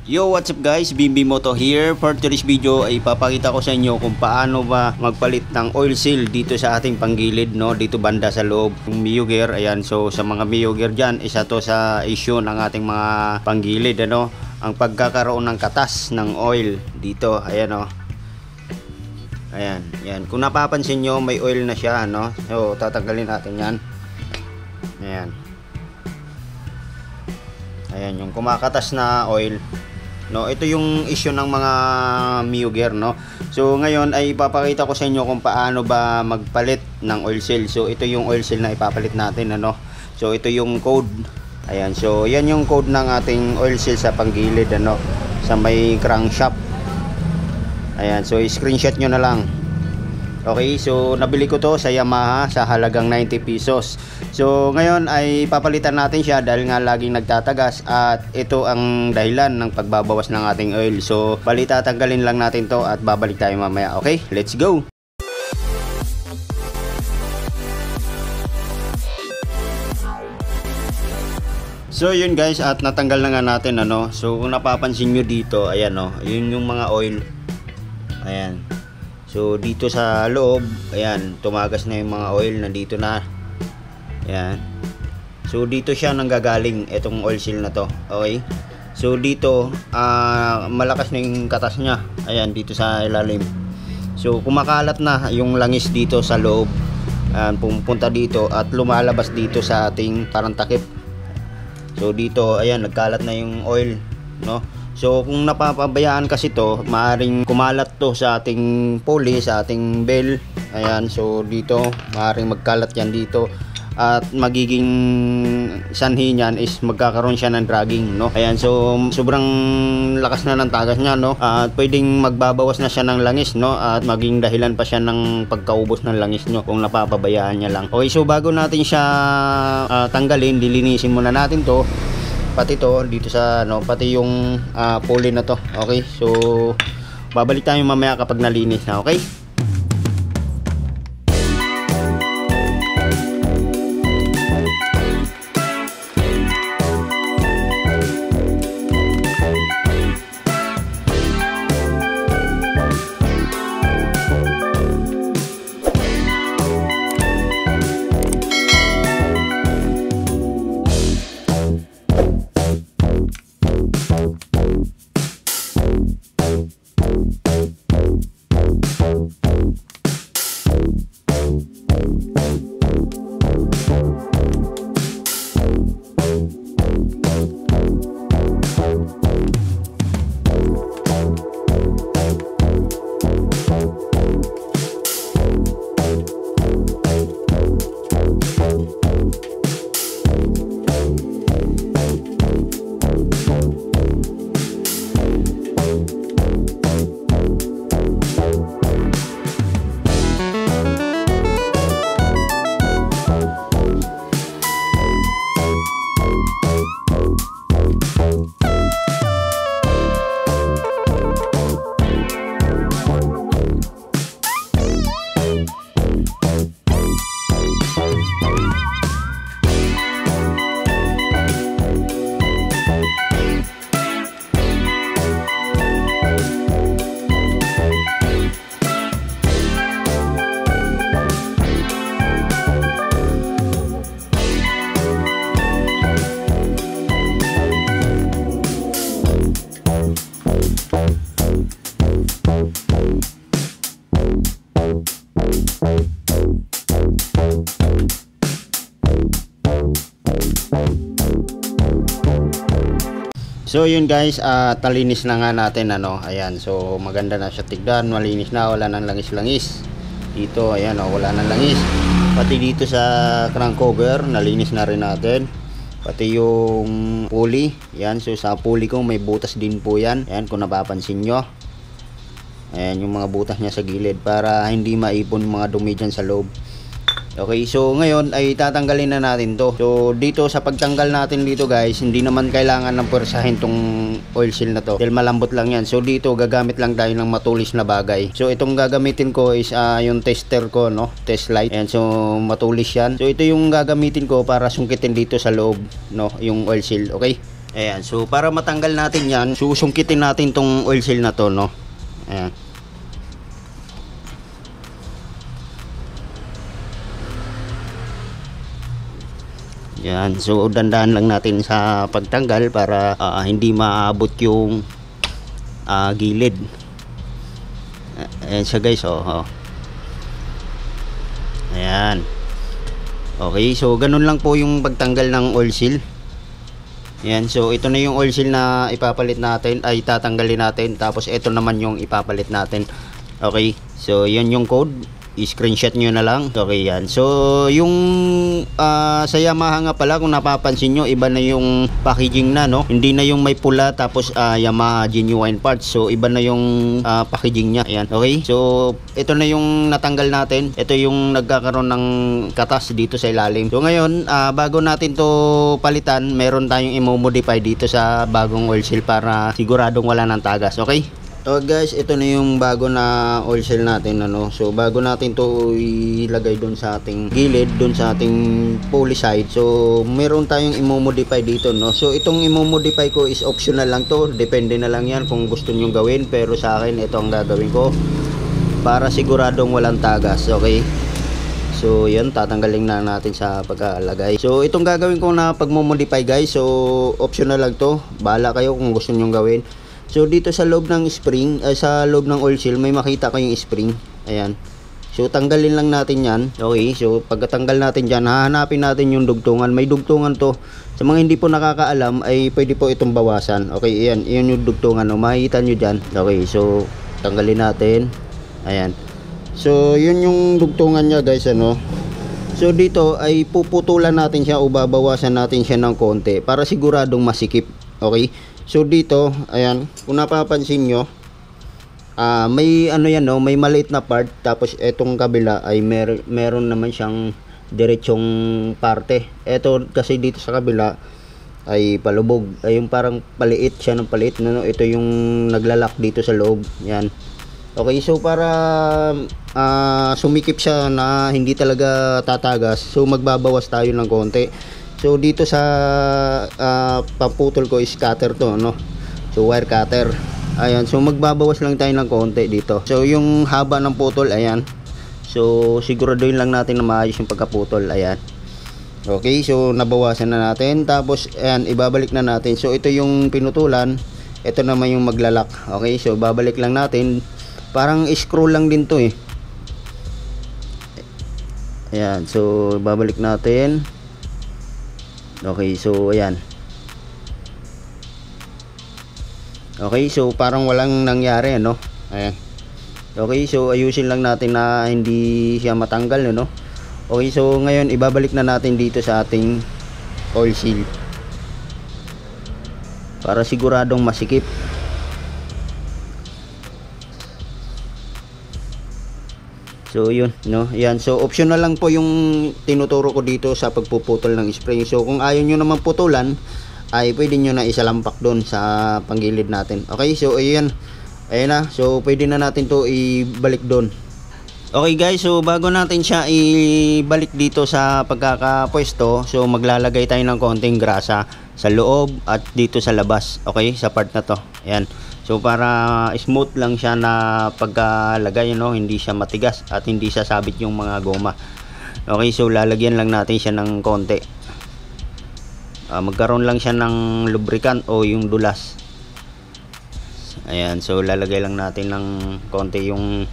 Yo, what's up guys? Bimbi Moto here. For today's video ay ipapakita ko sa inyo kung paano ba magpalit ng oil seal dito sa ating panggilid, no? Dito banda sa loob. Yung Mio gear, ayan. So sa mga Mio gear dyan, isa to sa issue ng ating mga panggilid, ano? Ang pagkakaroon ng katas ng oil dito, ayan, oh. Ayan, yan. Kung napapansin nyo, may oil na siya, no? So tatanggalin natin yan. Ayan. Ayan, yung kumakatas na oil. No, ito yung issue ng mga Mio gear, no. So ngayon ay ipapakita ko sa inyo kung paano ba magpalit ng oil seal. So ito yung oil seal na ipapalit natin, ano. So ito yung code. Ayan, so yan yung code ng ating oil seal sa panggilid, ano, sa may crankshaft. Ayan, so i-screenshot nyo na lang. Okay, so nabili ko to sa Yamaha sa halagang 90 pesos. So ngayon ay papalitan natin siya dahil nga laging nagtatagas at ito ang dahilan ng pagbabawas ng ating oil. So bali tatanggalin lang natin to at babalik tayo mamaya. Okay, let's go! So yun guys, at natanggal na nga natin, ano. So kung napapansin nyo dito, ayan, oh, yun yung mga oil. Ayan. So dito sa loob, ayan, tumagas na yung mga oil, nandito na. Ayan. So dito siya nanggagaling itong oil seal na to. Okay? So dito malakas na yung katas niya. Ayan, dito sa ilalim. So kumakalat na yung langis dito sa loob. Ayan, pumunta dito at lumalabas dito sa ating parang takip. So dito, ayan, nagkalat na yung oil, no? So kung napapabayaan kasi to, maaring kumalat to sa ating pulley, sa ating bell. Ayan, so dito maaring magkalat yan dito at magiging sanhi niyan is magkakaroon siya ng dragging, no. Ayan, so sobrang lakas na ng tagas niya, no, at pwedeng magbabawas na siya ng langis, no, at maging dahilan pa siya ng pagkaubos ng langis nyo kung napapabayaan niya lang. Okay, so bago natin siya tanggalin, dilinisin muna natin to, pati to dito sa, no, pati yung pulley na to. Okay, so babalik tayo mamaya kapag nalinis na. Okay. So yun guys, talinis na nga natin, ano. Ayan, so maganda na siya tignan, malinis na, wala nang langis-langis dito. Ayan, oh, wala nang langis. Pati dito sa crank cover, nalinis na rin natin. Pati yung pulley, yan. So sa pulley ko may butas din po yan. Ayan, kung napapansin nyo. Ayan, yung mga butas niya sa gilid para hindi maipon mga dumi dyan sa loob. Okay, so ngayon ay tatanggalin na natin to. So dito sa pagtanggal natin dito guys, hindi naman kailangan ng pwersahin tong oil seal na to dahil malambot lang yan. So dito gagamit lang tayo ng matulis na bagay. So itong gagamitin ko is yung tester ko, no, test light. Ayan, so matulis yan. So ito yung gagamitin ko para sungkitin dito sa loob, no, yung oil seal. Okay, Ayan, so para matanggal natin yan, susungkitin natin tong oil seal na to, no? Ayan. Yan, so dandahan lang natin sa pagtanggal para hindi maabot yung gilid. Ayan siya guys, oh. Ayan. Okay, so ganun lang po yung pagtanggal ng oil seal. Ayan, so ito na yung oil seal na ipapalit natin, ay tatanggalin natin. Tapos ito naman yung ipapalit natin. Okay, so yan yung code. I-screenshot nyo na lang. Okay, yan. So yung sa Yamaha nga pala, kung napapansin nyo, iba na yung packaging na, no? Hindi na yung may pula tapos Yamaha genuine parts. So iba na yung packaging nya. Ayan. Okay, so ito na yung natanggal natin. Ito yung nagkakaroon ng katas dito sa ilalim. So ngayon, bago natin to palitan, meron tayong i-modify dito sa bagong oil seal para siguradong wala ng tagas. Okay, so guys, ito na yung bago na oil seal natin, ano. So bago natin to ilagay doon sa ating gilid, doon sa ating pulley side, so meron tayong i-modify dito, no. So itong i-modify ko is optional lang to, depende na lang yan kung gusto nyo gawin, pero sa akin ito ang gagawin ko para siguradong walang tagas. Okay, so yun, tatanggalin na natin sa pagkalagay. So itong gagawin ko na pag-modify guys, so optional lang to, bahala kayo kung gusto nyo gawin. So dito sa loob ng spring, sa loob ng oil seal, may makita kayong spring. Ayan. So tanggalin lang natin yan. Okay, so pagkatanggal natin dyan, hahanapin natin yung dugtungan. May dugtungan to. Sa mga hindi po nakakaalam, ay pwede po itong bawasan. Okay, ayan, iyon yung dugtungan, no? Makikita nyo dyan. Okay, so tanggalin natin. Ayan. So yun yung dugtungan nya guys, ano. So dito ay puputulan natin siya o babawasan natin siya ng konti para siguradong masikip. Okay, so dito, ayan, kung napapansin nyo, may ano yan, no, may maliit na part, tapos etong kabila ay meron naman siyang diretsong parte. Eto kasi dito sa kabila ay palubog, ay yung parang paliit siya ng paliit, no? Ito yung naglalak dito sa loob, yan. Okay, so para sumikip siya na hindi talaga tatagas, so magbabawas tayo ng konti. So dito sa paputol ko is cutter to, no? So wire cutter. Ayan, so magbabawas lang tayo ng konti dito. So yung haba ng putol, ayan. So siguraduhin lang natin na maayos yung pagkaputol, ayan. Okay, so nabawasan na natin. Tapos ayan, ibabalik na natin. So ito yung pinutulan, ito naman yung maglalak. Okay, so babalik lang natin. Parang screw lang din to, eh. Ayan, so babalik natin. Okay, so ayan. Okay, so parang walang nangyari, ano. Ayan. Okay, so ayusin lang natin na hindi siya matanggal, ano. Okay, so ngayon ibabalik na natin dito sa ating oil seal para siguradong masikip. So yun, no, yan. So optional lang po yung tinuturo ko dito sa pagpuputol ng spring. So kung ayaw nyo naman putulan, ay pwede nyo na isalampak doon sa panggilid natin. Okay, so ayan, ayan na. So pwede na natin to ibalik doon. Okay guys, so bago natin siya ibalik dito sa pagkakapwesto, so maglalagay tayo ng konting grasa sa loob at dito sa labas. Okay, sa part na to, ayan. So para smooth lang siya na pagkalagay, no, hindi siya matigas at hindi sasabit yung mga goma. Okay, so lalagyan lang natin siya ng konti. Magkaroon lang siya ng lubricant o yung dulas. Ayan, so lalagay lang natin ng konti yung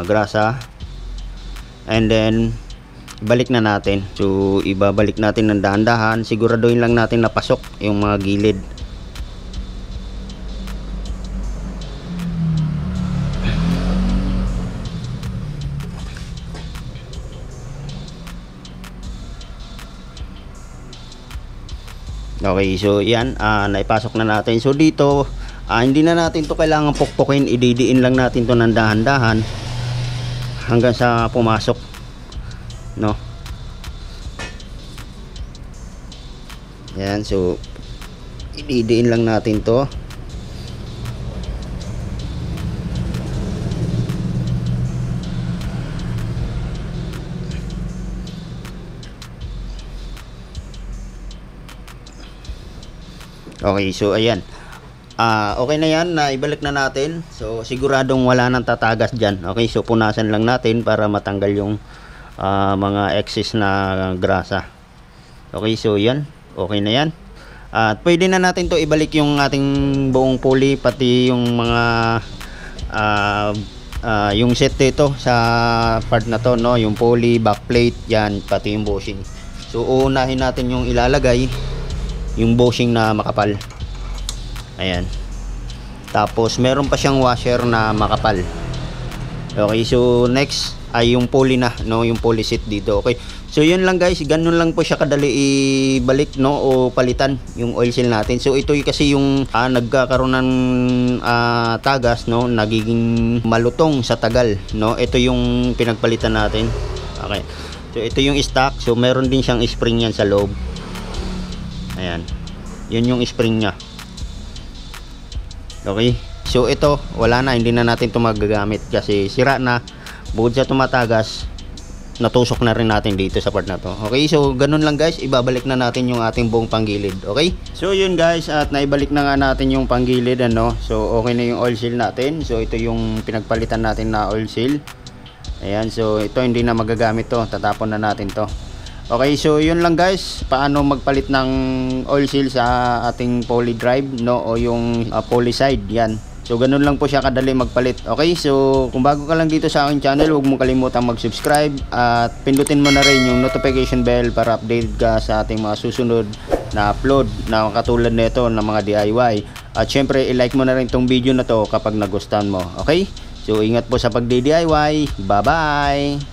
grasa. And then ibalik na natin. So ibabalik natin ng dahan-dahan. Siguraduhin lang natin na pasok yung mga gilid. Okay, so yan, naipasok na natin. So dito, hindi na natin to kailangan pukpukin, ididiin lang natin to ng dahan-dahan hanggang sa pumasok, no. Yan, so ididiin lang natin to. Okay, so ayan. Okay na yan, na ibalik na natin. So siguradong wala nang tatagas dyan. Okay, so punasan lang natin para matanggal yung mga excess na grasa. Okay, so yan, okay na yan. At pwede na natin to ibalik yung ating buong pulley, pati yung mga yung set dito sa part na to, no, yung pulley, backplate, yan, pati yung bushing. So uunahin natin yung ilalagay yung bushing na makapal. Ayan. Tapos meron pa siyang washer na makapal. Okay, so next ay yung pulley na, no, yung pulley seat dito. Okay. So yun lang guys, ganun lang po siya kadali ibalik, no, o palitan yung oil seal natin. So ito kasi yung nagkakaroon ng tagas, no, nagiging malutong sa tagal, no. Ito yung pinagpalitan natin. Okay. So ito yung stock. So meron din siyang spring yan sa loob. Ayan. Yun yung spring niya. Okay. So ito, wala na, hindi na natin ito magagamit kasi sira na. Bukod sa tumatagas, natusok na rin natin dito sa part na to. Okay, so ganun lang guys, ibabalik na natin yung ating buong panggilid. Okay, so yun guys, at naibalik na nga natin yung panggilid, ano. So okay na yung oil seal natin. So ito yung pinagpalitan natin na oil seal. Ayan, so ito hindi na magagamit to, tatapon na natin to. Okay, so yun lang guys, paano magpalit ng oil seal sa ating poly drive, no, o yung poly side. Yan, so ganun lang po siya kadali magpalit. Okay, so kung bago ka lang dito sa aking channel, huwag mo kalimutang mag-subscribe at pindutin mo na rin yung notification bell para update ka sa ating mga susunod na upload na katulad nito ng mga DIY. At syempre i-like mo na rin tong video na to kapag nagustuhan mo. Okay, so ingat po sa pagdi-DIY. Bye bye.